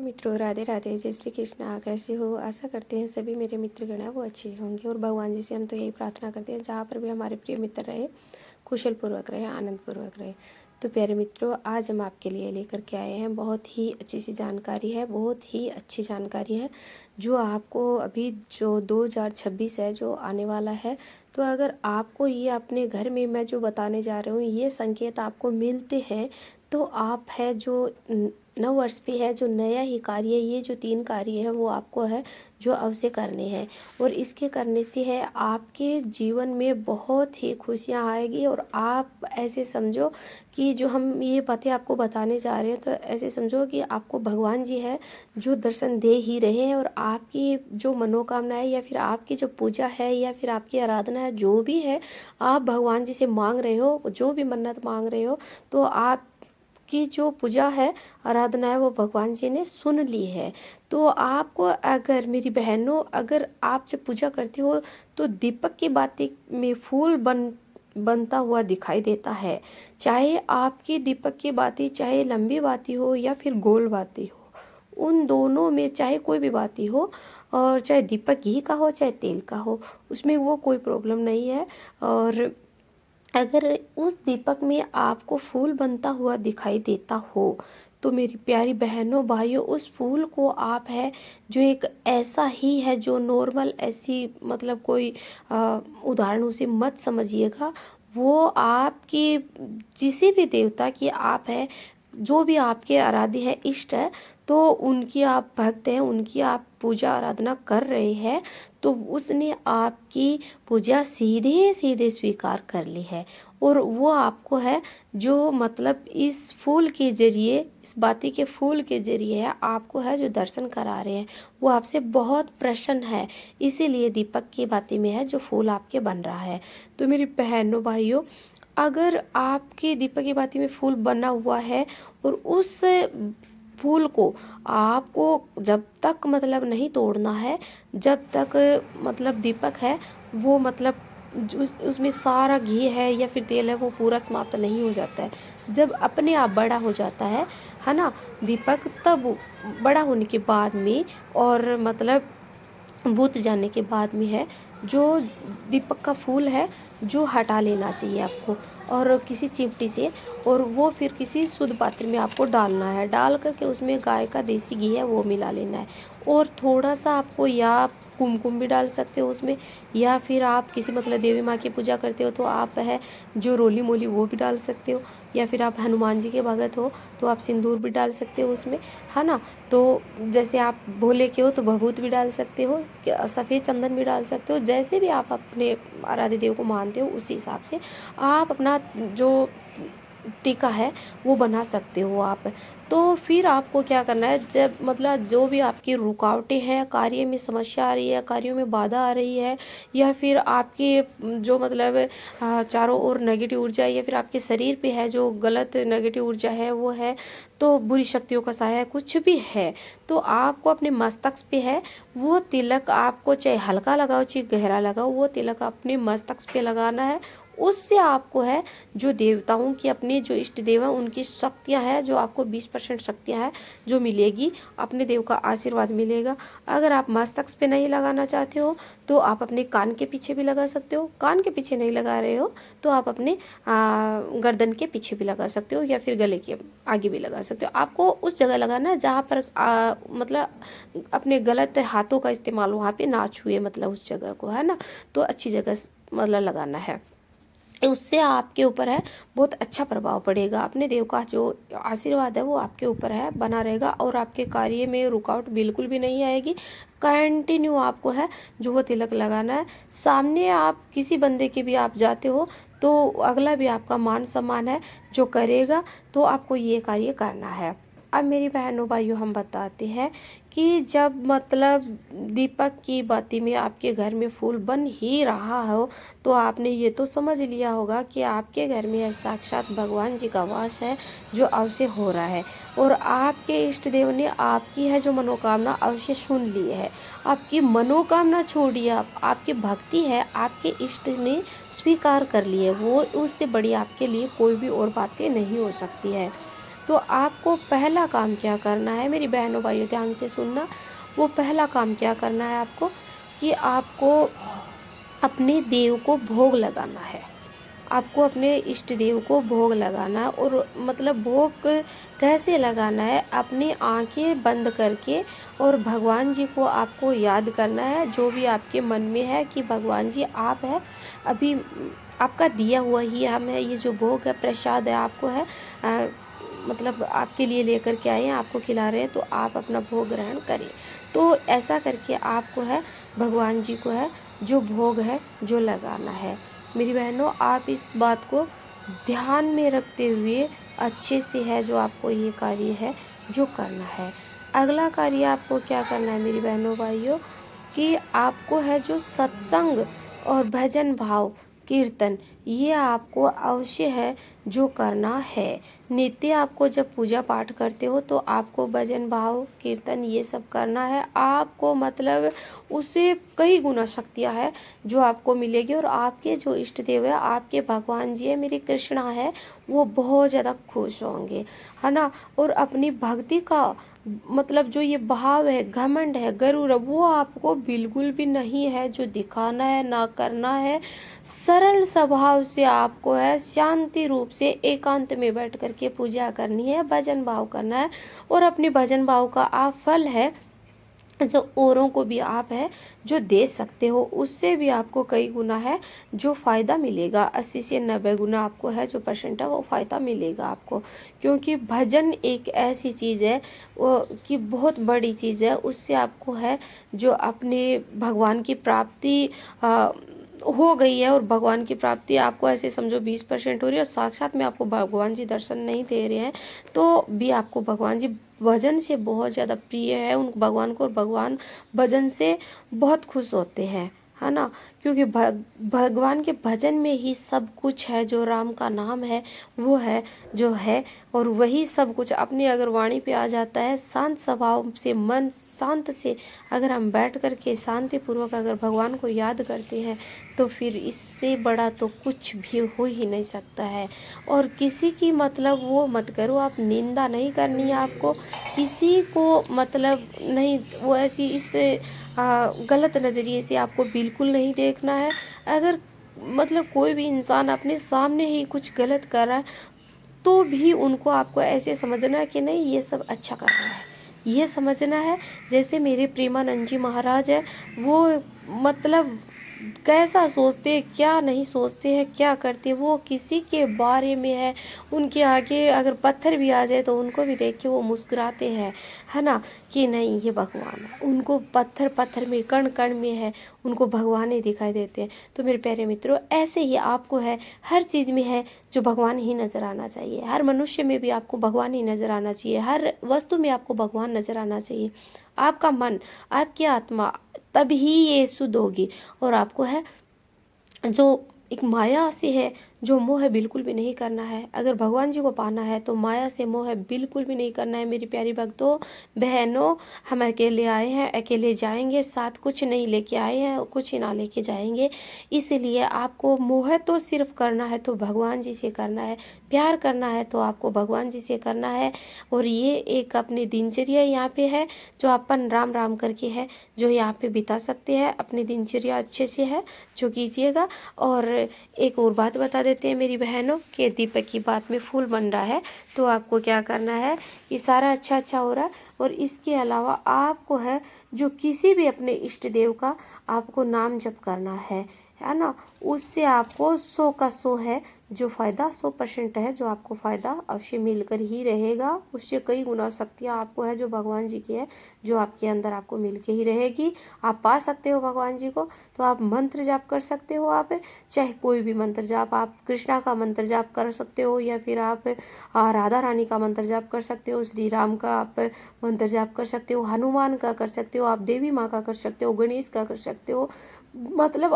मित्रों, राधे राधे, जय श्री कृष्णा। कैसे हो? आशा करते हैं सभी मेरे मित्रगण हैं वो अच्छे होंगे और भगवान जी से हम तो यही प्रार्थना करते हैं जहाँ पर भी हमारे प्रिय मित्र रहे, कुशल पूर्वक रहे, आनंद पूर्वक रहे। तो प्यारे मित्रों, आज हम आपके लिए लेकर के आए हैं बहुत ही अच्छी सी जानकारी है, बहुत ही अच्छी जानकारी है जो आपको अभी जो 2026 है जो आने वाला है। तो अगर आपको ये अपने घर में मैं जो बताने जा रही हूँ ये संकेत आपको मिलते हैं तो आप है जो नव वर्ष पे है जो नया ही कार्य, ये जो 3 कार्य है वो आपको है जो अवश्य करने हैं और इसके करने से है आपके जीवन में बहुत ही खुशियाँ आएगी। और आप ऐसे समझो कि जो हम ये बातें आपको बताने जा रहे हैं तो ऐसे समझो कि आपको भगवान जी है जो दर्शन दे ही रहे हैं और आपकी जो मनोकामना है या फिर आपकी जो पूजा है या फिर आपकी आराधना है जो भी है आप भगवान जी से मांग रहे हो, जो भी मन्नत मांग रहे हो, तो आप की जो पूजा है, आराधना है वो भगवान जी ने सुन ली है। तो आपको अगर मेरी बहनों, अगर आप जब पूजा करती हो तो दीपक की बाती में फूल बनता हुआ दिखाई देता है। चाहे आपकी दीपक की बाती चाहे लंबी बाती हो या फिर गोल बाती हो, उन दोनों में चाहे कोई भी बाती हो और चाहे दीपक घी का हो चाहे तेल का हो, उसमें वो कोई प्रॉब्लम नहीं है। और अगर उस दीपक में आपको फूल बनता हुआ दिखाई देता हो तो मेरी प्यारी बहनों भाइयों, उस फूल को आप है जो एक ऐसा ही है जो नॉर्मल ऐसी मतलब कोई उदाहरण उसे मत समझिएगा। वो आपकी जिसी भी देवता की आप है, जो भी आपके आराध्य है, इष्ट है, तो उनकी आप भक्त हैं, उनकी आप पूजा आराधना कर रहे हैं, तो उसने आपकी पूजा सीधे सीधे स्वीकार कर ली है। और वो आपको है जो मतलब इस फूल के जरिए, इस बाती के फूल के जरिए है आपको है जो दर्शन करा रहे हैं, वो आपसे बहुत प्रसन्न है। इसीलिए दीपक की बाती में है जो फूल आपके बन रहा है। तो मेरी बहनों भाइयों, अगर आपके दीपक की बाती में फूल बना हुआ है और उस फूल को आपको जब तक मतलब नहीं तोड़ना है, जब तक मतलब दीपक है वो मतलब उसमें सारा घी है या फिर तेल है वो पूरा समाप्त नहीं हो जाता है, जब अपने आप बड़ा हो जाता है ना दीपक, तब बड़ा होने के बाद में और मतलब बुझ जाने के बाद में है जो दीपक का फूल है जो हटा लेना चाहिए आपको और किसी चिमटी से, और वो फिर किसी शुद्ध पात्र में आपको डालना है। डाल करके उसमें गाय का देसी घी है वो मिला लेना है और थोड़ा सा आपको या कुमकुम भी डाल सकते हो उसमें, या फिर आप किसी मतलब देवी माँ की पूजा करते हो तो आप है जो रोली मोली वो भी डाल सकते हो, या फिर आप हनुमान जी के भगत हो तो आप सिंदूर भी डाल सकते हो उसमें, है ना। तो जैसे आप भोले के हो तो भभूत भी डाल सकते हो, सफ़ेद चंदन भी डाल सकते हो, जैसे भी आप अपने आराध्य देव को मानते हो उसी हिसाब से आप अपना जो टीका है वो बना सकते हो आप। तो फिर आपको क्या करना है, जब मतलब जो भी आपकी रुकावटें हैं, कार्य में समस्या आ रही है, कार्यों में बाधा आ रही है, या फिर आपके जो मतलब चारों ओर नेगेटिव ऊर्जा या फिर आपके शरीर पे है जो गलत नेगेटिव ऊर्जा है वो है, तो बुरी शक्तियों का साया है, कुछ भी है, तो आपको अपने मस्तक पे है वो तिलक, आपको चाहे हल्का लगाओ चाहे गहरा लगाओ, वो तिलक अपने मस्तक पे लगाना है। उससे आपको है जो देवताओं की अपने जो इष्ट देव हैं उनकी शक्तियाँ हैं जो आपको 20% शक्तियाँ हैं जो मिलेगी, अपने देव का आशीर्वाद मिलेगा। अगर आप मस्तक पे नहीं लगाना चाहते हो तो आप अपने कान के पीछे भी लगा सकते हो, कान के पीछे नहीं लगा रहे हो तो आप अपने गर्दन के पीछे भी लगा सकते हो या फिर गले के आगे भी लगा सकते हो। आपको उस जगह लगाना है जहाँ पर मतलब अपने गलत हाथों का इस्तेमाल वहाँ पे ना छुए, मतलब उस जगह को, है ना। तो अच्छी जगह मतलब लगाना है, उससे आपके ऊपर है बहुत अच्छा प्रभाव पड़ेगा। अपने देव का जो आशीर्वाद है वो आपके ऊपर है बना रहेगा और आपके कार्य में रुकावट बिल्कुल भी नहीं आएगी। कंटिन्यू आपको है जो वो तिलक लगाना है। सामने आप किसी बंदे के भी आप जाते हो तो अगला भी आपका मान सम्मान है जो करेगा, तो आपको ये कार्य करना है। अब मेरी बहनों भाइयों, हम बताते हैं कि जब मतलब दीपक की बाती में आपके घर में फूल बन ही रहा हो तो आपने ये तो समझ लिया होगा कि आपके घर में साक्षात भगवान जी का वास है जो अवश्य हो रहा है और आपके इष्ट देव ने आपकी है जो मनोकामना अवश्य सुन ली है। आपकी मनोकामना छोड़िए, आपकी भक्ति है आपके इष्ट ने स्वीकार कर ली है, वो उससे बड़ी आपके लिए कोई भी और बातें नहीं हो सकती है। तो आपको पहला काम क्या करना है मेरी बहनों भाइयों, ध्यान से सुनना। वो पहला काम क्या करना है आपको, कि आपको अपने देव को भोग लगाना है। आपको अपने इष्ट देव को भोग लगाना है। और मतलब भोग कैसे लगाना है, अपनी आंखें बंद करके और भगवान जी को आपको याद करना है, जो भी आपके मन में है कि भगवान जी आप है, अभी आपका दिया हुआ ही हम है, ये जो भोग है प्रसाद है आपको है, मतलब आपके लिए लेकर के आए हैं, आपको खिला रहे हैं, तो आप अपना भोग ग्रहण करें। तो ऐसा करके आपको है भगवान जी को है जो भोग है जो लगाना है। मेरी बहनों, आप इस बात को ध्यान में रखते हुए अच्छे से है जो आपको ये कार्य है जो करना है। अगला कार्य आपको क्या करना है मेरी बहनों भाइयों, कि आपको है जो सत्संग और भजन भाव कीर्तन, ये आपको अवश्य है जो करना है। नित्य आपको जब पूजा पाठ करते हो तो आपको भजन भाव कीर्तन ये सब करना है। आपको मतलब उससे कई गुना शक्तियाँ है जो आपको मिलेगी, और आपके जो इष्ट देव है, आपके भगवान जी है, मेरे कृष्णा है, वो बहुत ज़्यादा खुश होंगे, है ना। और अपनी भक्ति का मतलब जो ये भाव है, घमंड है, गरूर है, वो आपको बिल्कुल भी नहीं है जो दिखाना है ना करना है। सरल स्वभाव से आपको है शांति रूप से एकांत में बैठ करके पूजा करनी है, भजन भाव करना है। और अपने भजन भाव का आप फल है जो औरों को भी आप है जो दे सकते हो, उससे भी आपको कई गुना है जो फ़ायदा मिलेगा। 80 से 90 गुना आपको है जो परसेंट है वो फ़ायदा मिलेगा आपको। क्योंकि भजन एक ऐसी चीज़ है वो कि बहुत बड़ी चीज़ है, उससे आपको है जो अपने भगवान की प्राप्ति हो गई है। और भगवान की प्राप्ति आपको ऐसे समझो 20% हो रही है, और साक्षात में आपको भगवान जी दर्शन नहीं दे रहे हैं तो भी आपको भगवान जी भजन से बहुत ज़्यादा प्रिय है उन भगवान को, और भगवान भजन से बहुत खुश होते हैं, है ना। क्योंकि भगवान के भजन में ही सब कुछ है, जो राम का नाम है वो है जो है, और वही सब कुछ अपनी अगर वाणी पे आ जाता है। शांत स्वभाव से, मन शांत से अगर हम बैठ कर के शांतिपूर्वक अगर भगवान को याद करते हैं तो फिर इससे बड़ा तो कुछ भी हो ही नहीं सकता है। और किसी की मतलब वो मत करो, आप निंदा नहीं करनी है आपको, किसी को मतलब नहीं वो ऐसी इस गलत नज़रिए से आपको बिल्कुल नहीं देखना है। अगर मतलब कोई भी इंसान अपने सामने ही कुछ गलत कर रहा है तो भी उनको आपको ऐसे समझना है कि नहीं ये सब अच्छा कर रहा है, ये समझना है। जैसे मेरे प्रेमानंद जी महाराज है, वो मतलब कैसा सोचते हैं क्या नहीं सोचते हैं क्या करते हैं, वो किसी के बारे में है, उनके आगे अगर पत्थर भी आ जाए तो उनको भी देख के वो मुस्कुराते हैं, है ना, कि नहीं ये भगवान है। उनको पत्थर पत्थर में कण कण में है, उनको भगवान ही दिखाई देते हैं। तो मेरे प्यारे मित्रों, ऐसे ही आपको है हर चीज़ में है जो भगवान ही नज़र आना चाहिए, हर मनुष्य में भी आपको भगवान ही नज़र आना चाहिए, हर वस्तु में आपको भगवान नज़र आना चाहिए। आपका मन, आपकी आत्मा, तभी ये शुद्ध होगी। और आपको है जो एक माया से है जो मोह बिल्कुल भी नहीं करना है। अगर भगवान जी को पाना है तो माया से मोह बिल्कुल भी नहीं करना है। मेरी प्यारी भक्तों बहनों, हम अकेले आए हैं, अकेले जाएंगे, साथ कुछ नहीं लेके आए हैं, कुछ ही ना लेके जाएंगे। इसलिए आपको मोह तो सिर्फ करना है तो भगवान जी से करना है, प्यार करना है तो आपको भगवान जी से करना है। और ये एक अपनी दिनचर्या यहाँ पे है जो अपन राम राम करके है जो यहाँ पे बिता सकते हैं। अपनी दिनचर्या अच्छे से है जो कीजिएगा। और एक और बात बता देते हैं मेरी बहनों कि दीपक की बात में फूल बन रहा है, तो आपको क्या करना है कि सारा अच्छा अच्छा हो रहा है। और इसके अलावा आपको है जो किसी भी अपने इष्ट देव का आपको नाम जप करना है ना, उससे आपको 100 का 100 है जो फ़ायदा, 100% है जो आपको फ़ायदा अवश्य मिलकर ही रहेगा। उससे कई गुना शक्तियाँ आपको है जो भगवान जी की है जो आपके अंदर आपको मिल के ही रहेगी। आप पा सकते हो भगवान जी को, तो आप मंत्र जाप कर सकते हो। आप चाहे कोई भी मंत्र जाप, आप कृष्णा का मंत्र जाप कर सकते हो, या फिर आप राधा रानी का मंत्र जाप कर सकते हो, श्री राम का आप मंत्र जाप कर सकते हो, हनुमान का कर सकते हो, आप देवी माँ का कर सकते हो, गणेश का कर सकते हो। मतलब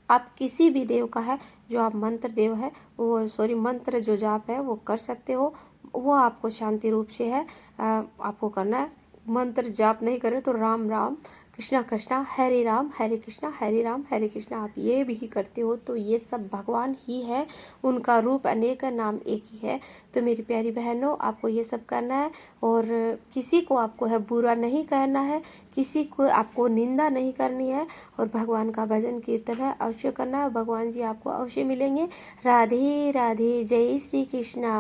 आप किसी भी देव का है जो आप मंत्र देव है वो मंत्र जो जाप है वो कर सकते हो। वो आपको शांति रूप से है आपको करना है। मंत्र जाप नहीं करें तो राम राम कृष्णा कृष्णा हरे राम हरे कृष्णा हरे राम हरे कृष्णा आप ये भी करते हो तो ये सब भगवान ही है, उनका रूप अनेक है, नाम एक ही है। तो मेरी प्यारी बहनों, आपको ये सब करना है और किसी को आपको है बुरा नहीं कहना है, किसी को आपको निंदा नहीं करनी है और भगवान का भजन कीर्तन है अवश्य करना है। भगवान जी आपको अवश्य मिलेंगे। राधे राधे, जय श्री कृष्णा।